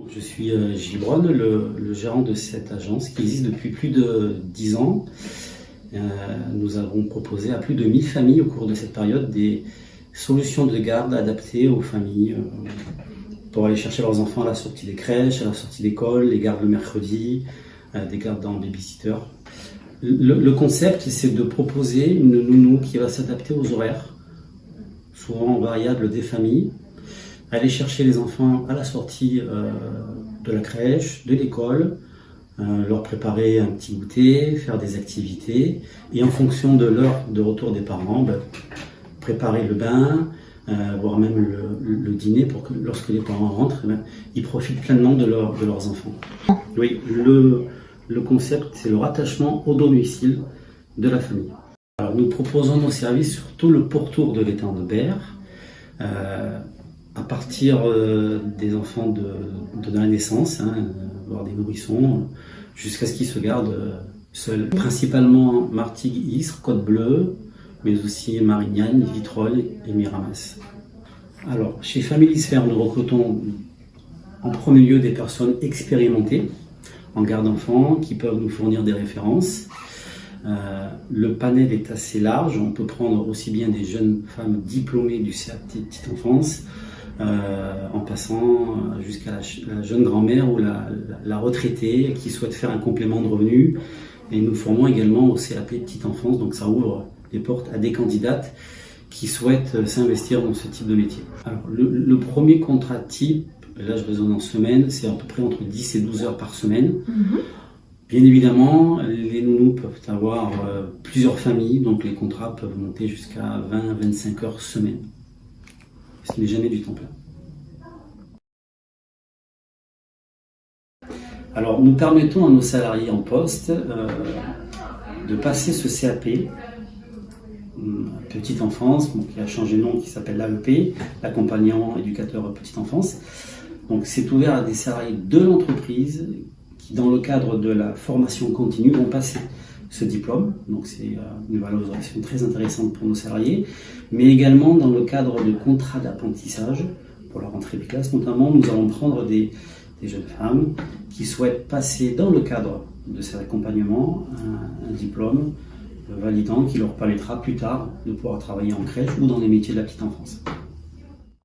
Je suis Gilles Bronne, le gérant de cette agence qui existe depuis plus de 10 ans. Nous avons proposé à plus de 1000 familles au cours de cette période des solutions de garde adaptées aux familles pour aller chercher leurs enfants à la sortie des crèches, à la sortie d'école, les gardes le mercredi, des gardes en babysitter. Le concept, c'est de proposer une nounou qui va s'adapter aux horaires, souvent variables des familles, aller chercher les enfants à la sortie de la crèche, de l'école, leur préparer un petit goûter, faire des activités, et en fonction de l'heure de retour des parents, préparer le bain, voire même le dîner pour que lorsque les parents rentrent, ils profitent pleinement de leurs enfants. Oui, le concept, c'est le rattachement au domicile de la famille. Alors, nous proposons nos services sur tout le pourtour de l'étang de Berre, à partir des enfants de la naissance, voire des nourrissons, jusqu'à ce qu'ils se gardent seuls. Principalement Martigues, Istres, Côte-Bleue, mais aussi Marignane, Vitrolles et Miramas. Alors, chez Familisphere, nous recrutons en premier lieu des personnes expérimentées en garde d'enfants qui peuvent nous fournir des références. Le panel est assez large, on peut prendre aussi bien des jeunes femmes diplômées du CAP Petite Enfance, en passant jusqu'à la jeune grand-mère ou la retraitée qui souhaite faire un complément de revenu. Et nous formons également au CAP Petite Enfance, donc ça ouvre les portes à des candidates qui souhaitent s'investir dans ce type de métier. Alors, le premier contrat type, là je raisonne en semaine, c'est à peu près entre 10 et 12 heures par semaine. Bien évidemment, les nounous peuvent avoir plusieurs familles, donc les contrats peuvent monter jusqu'à 20 à 25 heures semaine. Ce n'est jamais du temps plein. Alors, nous permettons à nos salariés en poste de passer ce CAP, Petite Enfance, qui a changé de nom, qui s'appelle l'AEP, l'accompagnant éducateur Petite Enfance. Donc, c'est ouvert à des salariés de l'entreprise qui, dans le cadre de la formation continue, vont passer ce diplôme. Donc, c'est une valorisation très intéressante pour nos salariés, mais également dans le cadre de contrats d'apprentissage pour la rentrée des classes. Notamment, nous allons prendre des jeunes femmes qui souhaitent passer dans le cadre de cet accompagnement un diplôme validant qui leur permettra plus tard de pouvoir travailler en crèche ou dans les métiers de la petite enfance.